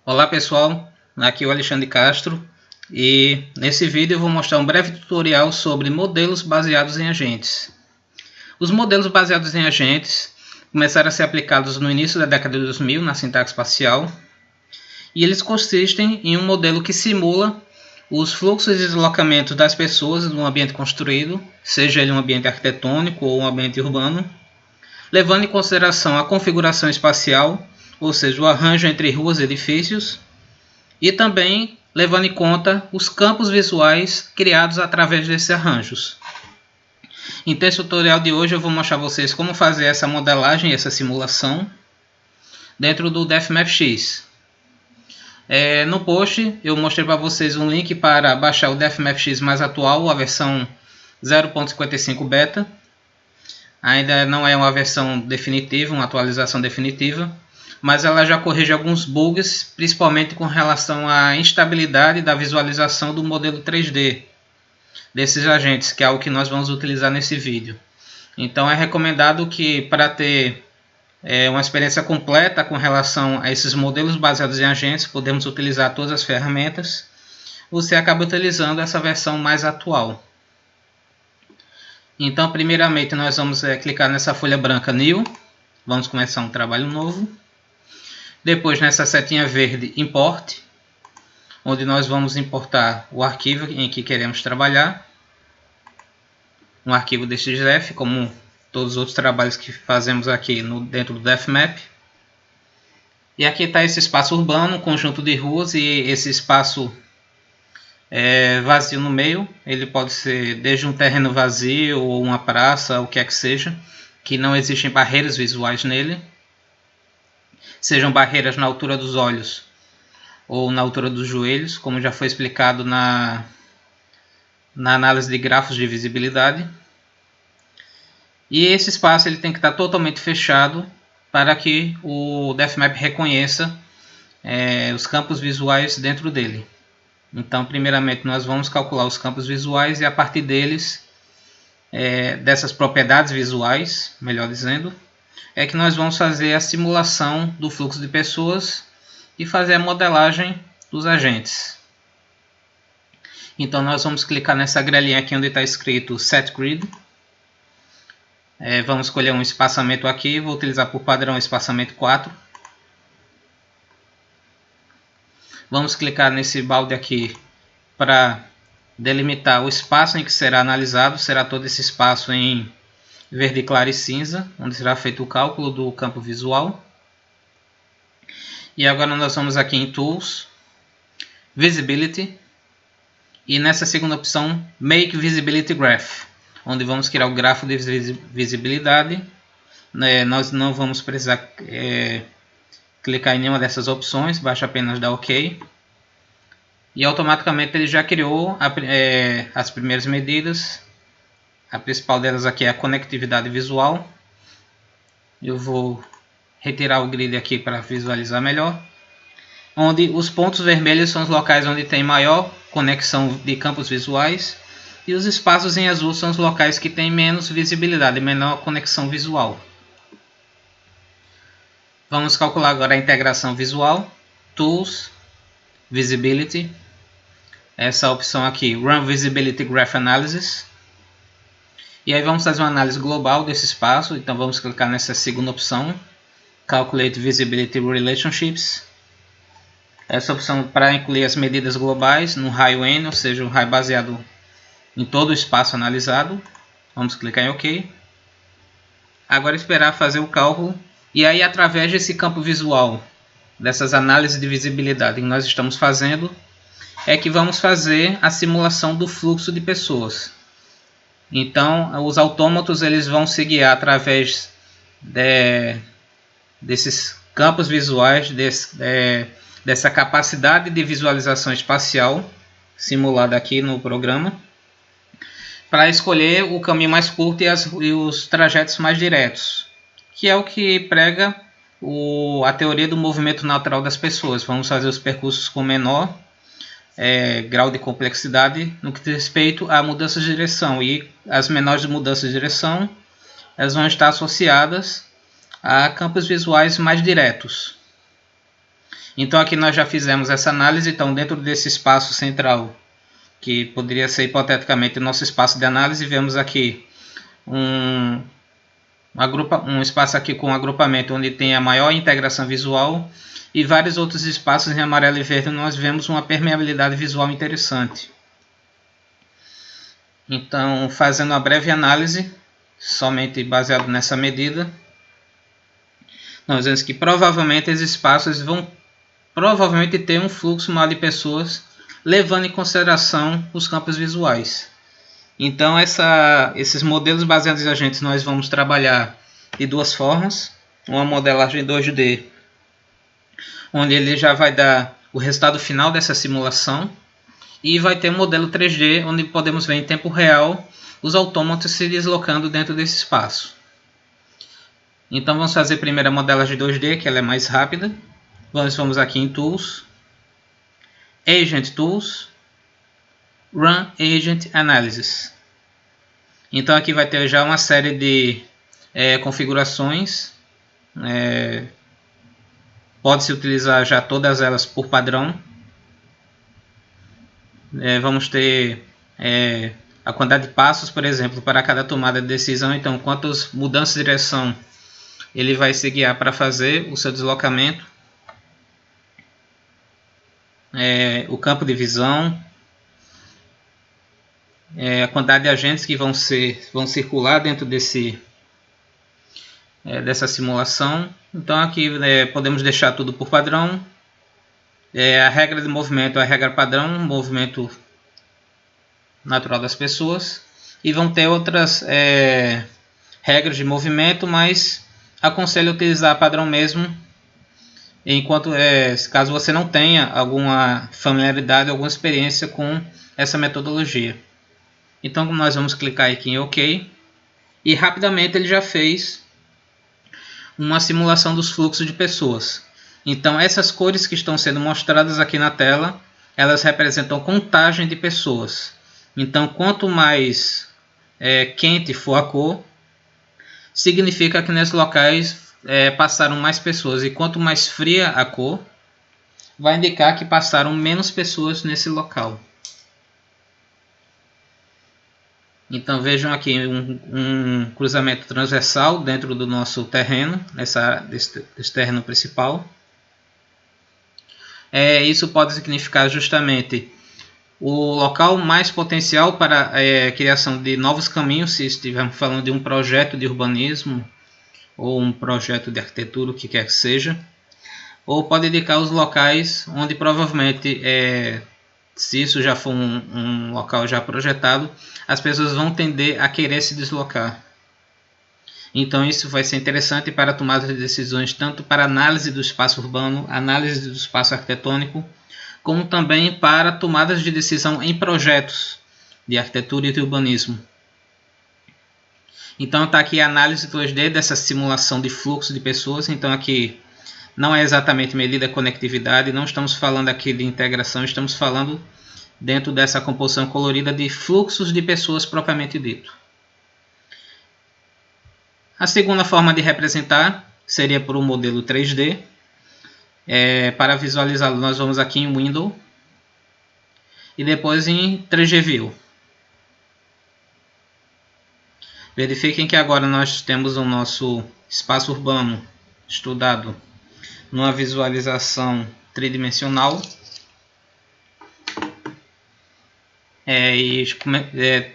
Olá pessoal, aqui é o Alexandre Castro e nesse vídeo eu vou mostrar um breve tutorial sobre modelos baseados em agentes. Os modelos baseados em agentes começaram a ser aplicados no início da década de 2000 na sintaxe espacial e eles consistem em um modelo que simula os fluxos e deslocamentos das pessoas num ambiente construído, seja ele um ambiente arquitetônico ou um ambiente urbano, levando em consideração a configuração espacial, ou seja, o arranjo entre ruas e edifícios, e também levando em conta os campos visuais criados através desses arranjos. Então, esse tutorial de hoje eu vou mostrar a vocês como fazer essa modelagem, essa simulação dentro do DefMapX. No post eu mostrei para vocês um link para baixar o DefMapX mais atual, a versão 0.55 beta. Ainda não é uma versão definitiva, uma atualização definitiva, mas ela já corrige alguns bugs, principalmente com relação à instabilidade da visualização do modelo 3D desses agentes, que é algo que nós vamos utilizar nesse vídeo. Então é recomendado que, para ter uma experiência completa com relação a esses modelos baseados em agentes, podemos utilizar todas as ferramentas, você acaba utilizando essa versão mais atual. Então, primeiramente, nós vamos clicar nessa folha branca New. Vamos começar um trabalho novo. Depois, nessa setinha verde Import, onde nós vamos importar o arquivo em que queremos trabalhar. Um arquivo DXF, como todos os outros trabalhos que fazemos aqui dentro do DefMap. E aqui está esse espaço urbano, um conjunto de ruas, e esse espaço vazio no meio. Ele pode ser desde um terreno vazio ou uma praça, o que é que seja, que não existem barreiras visuais nele, sejam barreiras na altura dos olhos ou na altura dos joelhos, como já foi explicado na análise de grafos de visibilidade. E esse espaço ele tem que estar totalmente fechado para que o DefMap reconheça os campos visuais dentro dele. Então, primeiramente, nós vamos calcular os campos visuais e a partir deles, dessas propriedades visuais, melhor dizendo, é que nós vamos fazer a simulação do fluxo de pessoas e fazer a modelagem dos agentes. Então, nós vamos clicar nessa grelhinha aqui onde está escrito Set Grid. Vamos escolher um espaçamento aqui, vou utilizar por padrão o espaçamento 4. Vamos clicar nesse balde aqui para delimitar o espaço em que será analisado. Será todo esse espaço em verde claro e cinza, onde será feito o cálculo do campo visual. E agora nós vamos aqui em Tools, Visibility, e nessa segunda opção, Make Visibility Graph, onde vamos criar o grafo de visibilidade. Nós não vamos precisar clicar em nenhuma dessas opções, basta apenas dar OK. E automaticamente ele já criou as primeiras medidas. A principal delas aqui é a conectividade visual. Eu vou retirar o grid aqui para visualizar melhor. Onde os pontos vermelhos são os locais onde tem maior conexão de campos visuais. E os espaços em azul são os locais que têm menos visibilidade, menor conexão visual. Vamos calcular agora a integração visual, Tools, Visibility, essa opção aqui, Run Visibility Graph Analysis. E aí vamos fazer uma análise global desse espaço, então vamos clicar nessa segunda opção, Calculate Visibility Relationships. Essa opção para incluir as medidas globais no raio N, ou seja, um raio baseado em todo o espaço analisado. Vamos clicar em OK. Agora esperar fazer o cálculo. E aí, através desse campo visual, dessas análises de visibilidade que nós estamos fazendo, é que vamos fazer a simulação do fluxo de pessoas. Então, os autômatos eles vão se guiar através desses campos visuais, dessa capacidade de visualização espacial simulada aqui no programa, para escolher o caminho mais curto e os trajetos mais diretos, que é o que prega a teoria do movimento natural das pessoas. Vamos fazer os percursos com menor grau de complexidade no que diz respeito a mudanças de direção, e as menores mudanças de direção elas vão estar associadas a campos visuais mais diretos. Então aqui nós já fizemos essa análise. Então dentro desse espaço central, que poderia ser hipoteticamente o nosso espaço de análise, vemos aqui um espaço aqui com agrupamento onde tem a maior integração visual e vários outros espaços em amarelo e verde. Nós vemos uma permeabilidade visual interessante. Então, fazendo uma breve análise, somente baseado nessa medida, nós vemos que provavelmente esses espaços vão ter um fluxo maior de pessoas, levando em consideração os campos visuais. Então, esses modelos baseados em agentes nós vamos trabalhar de duas formas. Uma modelagem 2D, onde ele já vai dar o resultado final dessa simulação. E vai ter um modelo 3D, onde podemos ver em tempo real os autômatos se deslocando dentro desse espaço. Então, vamos fazer primeiro a modelagem 2D, que ela é mais rápida. Vamos aqui em Tools, Agent Tools, Run Agent Analysis. Então aqui vai ter já uma série de configurações. Pode-se utilizar já todas elas por padrão. Vamos ter a quantidade de passos, por exemplo, para cada tomada de decisão. Então, quantas mudanças de direção ele vai se guiar para fazer o seu deslocamento. O campo de visão. A quantidade de agentes que vão circular dentro dessa simulação. Então aqui podemos deixar tudo por padrão. A regra de movimento é a regra padrão, movimento natural das pessoas. E vão ter outras regras de movimento, mas aconselho utilizar padrão mesmo, enquanto caso você não tenha alguma familiaridade, alguma experiência com essa metodologia. Então nós vamos clicar aqui em OK e rapidamente ele já fez uma simulação dos fluxos de pessoas. Então essas cores que estão sendo mostradas aqui na tela, elas representam contagem de pessoas. Então quanto mais quente for a cor, significa que nesses locais passaram mais pessoas, e quanto mais fria a cor, vai indicar que passaram menos pessoas nesse local. Então vejam aqui um cruzamento transversal dentro do nosso terreno, desse terreno principal. Isso pode significar justamente o local mais potencial para a criação de novos caminhos, se estivermos falando de um projeto de urbanismo ou um projeto de arquitetura, o que quer que seja. Ou pode indicar os locais onde provavelmente, se isso já for um local já projetado, as pessoas vão tender a querer se deslocar. Então isso vai ser interessante para a tomada de decisões, tanto para análise do espaço urbano, análise do espaço arquitetônico, como também para tomadas de decisão em projetos de arquitetura e de urbanismo. Então está aqui a análise 2D dessa simulação de fluxo de pessoas. Então aqui não é exatamente medida a conectividade, não estamos falando aqui de integração, estamos falando dentro dessa composição colorida de fluxos de pessoas propriamente dito. A segunda forma de representar seria por um modelo 3D. Para visualizá-lo, nós vamos aqui em Window e depois em 3D View. Verifiquem que agora nós temos o nosso espaço urbano estudado numa visualização tridimensional.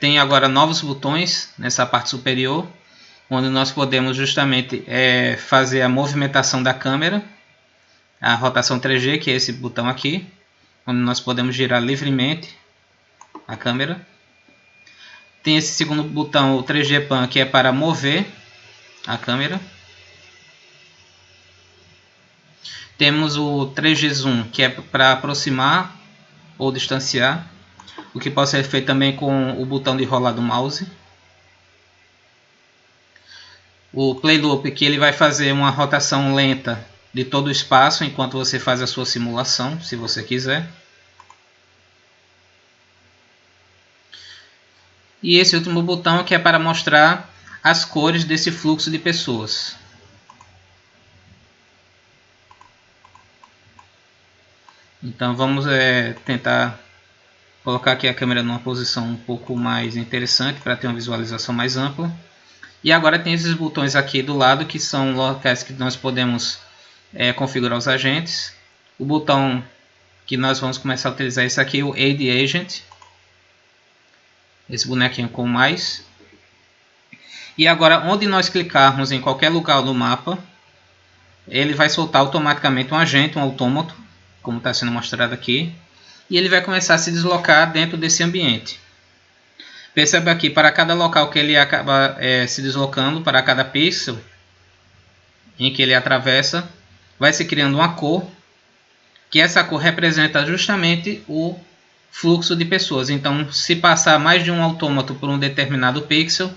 Tem agora novos botões nessa parte superior, onde nós podemos justamente fazer a movimentação da câmera, a rotação 3G, que é esse botão aqui, onde nós podemos girar livremente a câmera. Tem esse segundo botão, o 3G Pan, que é para mover a câmera. Temos o 3G Zoom, que é para aproximar ou distanciar, o que pode ser feito também com o botão de rolar do mouse. O Play Loop, que ele vai fazer uma rotação lenta de todo o espaço enquanto você faz a sua simulação, se você quiser. E esse último botão, que é para mostrar as cores desse fluxo de pessoas. Então vamos tentar colocar aqui a câmera numa posição um pouco mais interessante para ter uma visualização mais ampla. E agora tem esses botões aqui do lado que são locais que nós podemos configurar os agentes. O botão que nós vamos começar a utilizar é esse aqui, o Add Agent. Esse bonequinho com mais. E agora onde nós clicarmos em qualquer lugar do mapa, ele vai soltar automaticamente um agente, um autômato, como está sendo mostrado aqui. E ele vai começar a se deslocar dentro desse ambiente. Perceba aqui, para cada local que ele acaba se deslocando, para cada pixel em que ele atravessa, vai se criando uma cor, que essa cor representa justamente o fluxo de pessoas. Então, se passar mais de um autômato por um determinado pixel,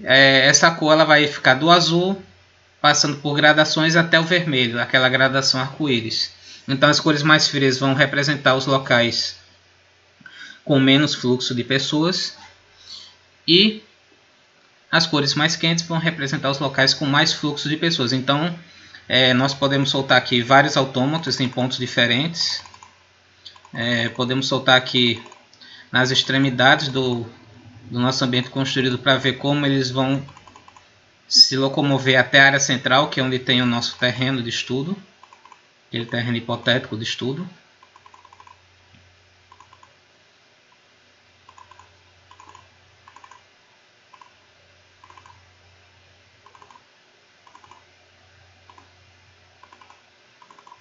essa cor ela vai ficar do azul, passando por gradações até o vermelho, aquela gradação arco-íris. Então, as cores mais frias vão representar os locais com menos fluxo de pessoas, e as cores mais quentes vão representar os locais com mais fluxo de pessoas. Então, nós podemos soltar aqui vários autômatos em pontos diferentes. Podemos soltar aqui nas extremidades do nosso ambiente construído para ver como eles vão se locomover até a área central, que é onde tem o nosso terreno de estudo, aquele terreno hipotético de estudo.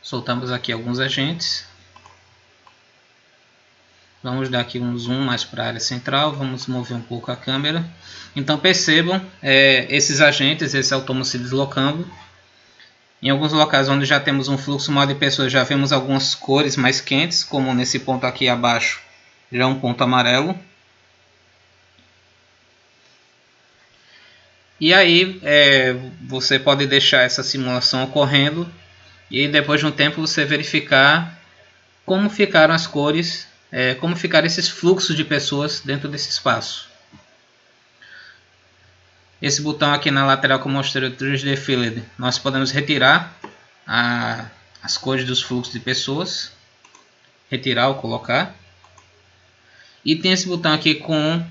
Soltamos aqui alguns agentes. Vamos dar aqui um zoom mais para a área central. Vamos mover um pouco a câmera. Então percebam esses agentes, esse autômato se deslocando. Em alguns locais onde já temos um fluxo maior de pessoas, já vemos algumas cores mais quentes, como nesse ponto aqui abaixo, já um ponto amarelo. E aí você pode deixar essa simulação ocorrendo e depois de um tempo você verificar como ficaram as cores, como ficaram esses fluxos de pessoas dentro desse espaço. Esse botão aqui na lateral que eu mostrei, o 3D Filled, nós podemos retirar as cores dos fluxos de pessoas, retirar ou colocar. E tem esse botão aqui com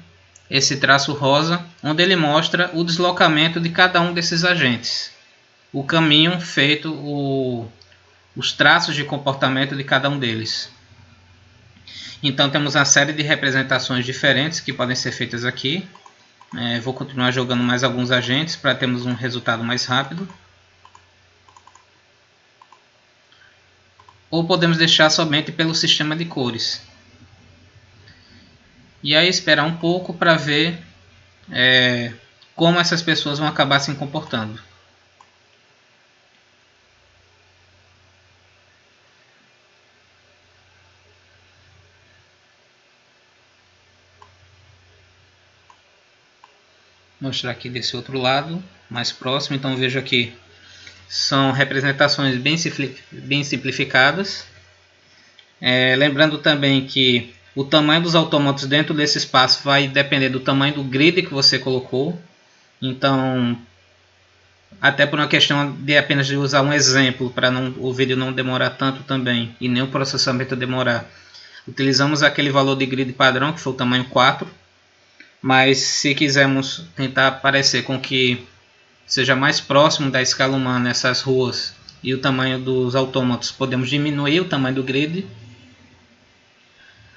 esse traço rosa, onde ele mostra o deslocamento de cada um desses agentes, o caminho feito, os traços de comportamento de cada um deles. Então temos uma série de representações diferentes que podem ser feitas aqui. Vou continuar jogando mais alguns agentes para termos um resultado mais rápido. Ou podemos deixar somente pelo sistema de cores. E aí esperar um pouco para ver como essas pessoas vão acabar se comportando. Mostrar aqui desse outro lado, mais próximo. Então veja aqui, são representações bem simplificadas. Lembrando também que o tamanho dos autômatos dentro desse espaço vai depender do tamanho do grid que você colocou. Então, até por uma questão de apenas de usar um exemplo, para o vídeo não demorar tanto também, e nem o processamento demorar, utilizamos aquele valor de grid padrão, que foi o tamanho 4. Mas se quisermos tentar parecer com que seja mais próximo da escala humana essas ruas e o tamanho dos autômatos, podemos diminuir o tamanho do grid,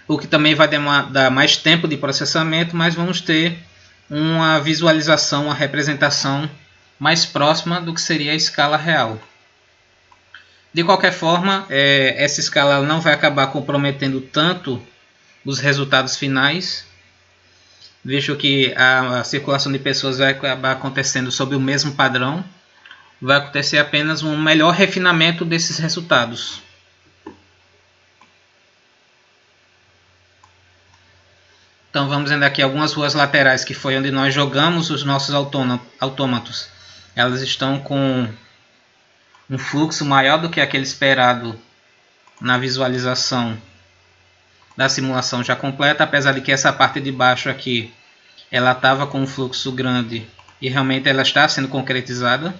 o que também vai dar mais tempo de processamento, mas vamos ter uma visualização, uma representação mais próxima do que seria a escala real. De qualquer forma, essa escala não vai acabar comprometendo tanto os resultados finais, visto que a circulação de pessoas vai acabar acontecendo sob o mesmo padrão. Vai acontecer apenas um melhor refinamento desses resultados. Então vamos vendo aqui algumas ruas laterais, que foi onde nós jogamos os nossos autômatos. Elas estão com um fluxo maior do que aquele esperado na visualização da simulação já completa, apesar de que essa parte de baixo aqui ela estava com um fluxo grande e realmente ela está sendo concretizada.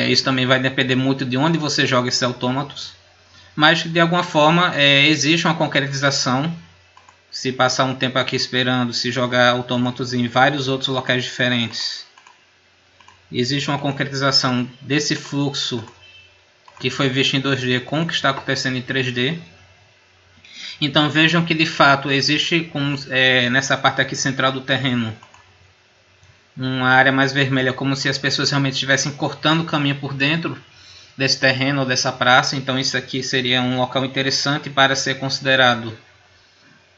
Isso também vai depender muito de onde você joga esses autômatos. Mas de alguma forma existe uma concretização. Se passar um tempo aqui esperando, se jogar autômatos em vários outros locais diferentes, existe uma concretização desse fluxo que foi visto em 2D com o que está acontecendo em 3D. Então vejam que de fato existe nessa parte aqui central do terreno uma área mais vermelha, como se as pessoas realmente estivessem cortando o caminho por dentro desse terreno ou dessa praça. Então isso aqui seria um local interessante para ser considerado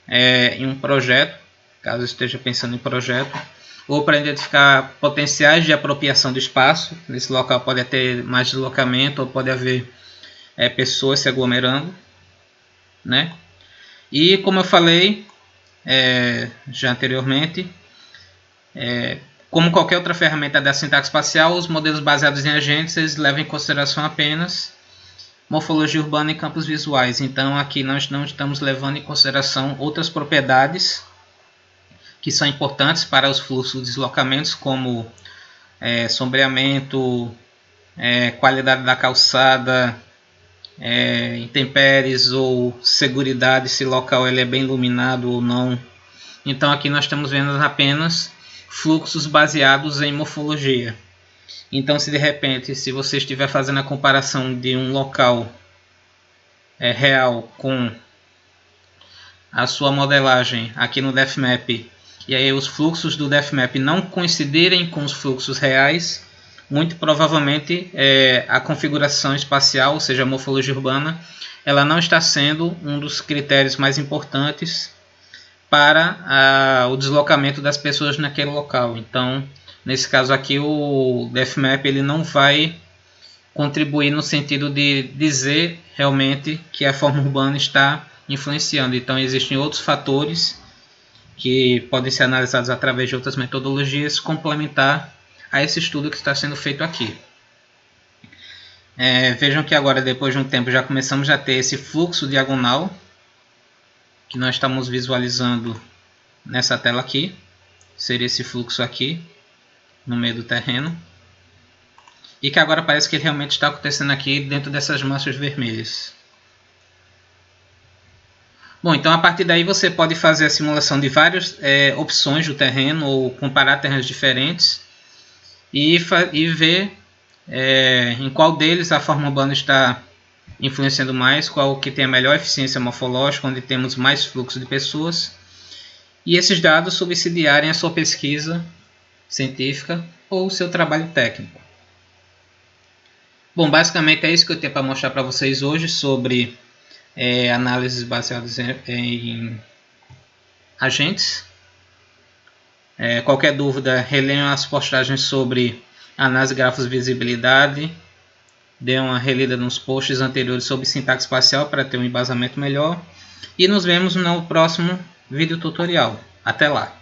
em um projeto, caso esteja pensando em projeto, ou para identificar potenciais de apropriação do espaço. Nesse local pode ter mais deslocamento, ou pode haver pessoas se aglomerando, né? E como eu falei já anteriormente, como qualquer outra ferramenta da sintaxe espacial, os modelos baseados em agentes eles levam em consideração apenas morfologia urbana e campos visuais. Então aqui nós não estamos levando em consideração outras propriedades que são importantes para os fluxos de deslocamentos, como sombreamento, qualidade da calçada, intempéries ou seguridade, se o local ele é bem iluminado ou não. Então aqui nós estamos vendo apenas fluxos baseados em morfologia. Então se de repente, se você estiver fazendo a comparação de um local real com a sua modelagem aqui no DefMap, e aí os fluxos do DefMap não coincidirem com os fluxos reais, muito provavelmente a configuração espacial, ou seja, a morfologia urbana, ela não está sendo um dos critérios mais importantes para o deslocamento das pessoas naquele local. Então, nesse caso aqui, o DefMap ele não vai contribuir no sentido de dizer realmente que a forma urbana está influenciando. Então, existem outros fatores que podem ser analisados através de outras metodologias complementar a esse estudo que está sendo feito aqui. Vejam que agora, depois de um tempo, já começamos a ter esse fluxo diagonal que nós estamos visualizando nessa tela aqui. Seria esse fluxo aqui no meio do terreno, e que agora parece que ele realmente está acontecendo aqui dentro dessas manchas vermelhas. Bom, então a partir daí você pode fazer a simulação de várias opções do terreno, ou comparar terrenos diferentes e ver em qual deles a forma urbana está influenciando mais, qual que tem a melhor eficiência morfológica, onde temos mais fluxo de pessoas, e esses dados subsidiarem a sua pesquisa científica ou o seu trabalho técnico. Bom, basicamente é isso que eu tenho para mostrar para vocês hoje sobre análises baseadas em agentes. Qualquer dúvida, releiam as postagens sobre análise de grafos de visibilidade. Dê uma relida nos posts anteriores sobre sintaxe espacial para ter um embasamento melhor. E nos vemos no próximo vídeo tutorial. Até lá!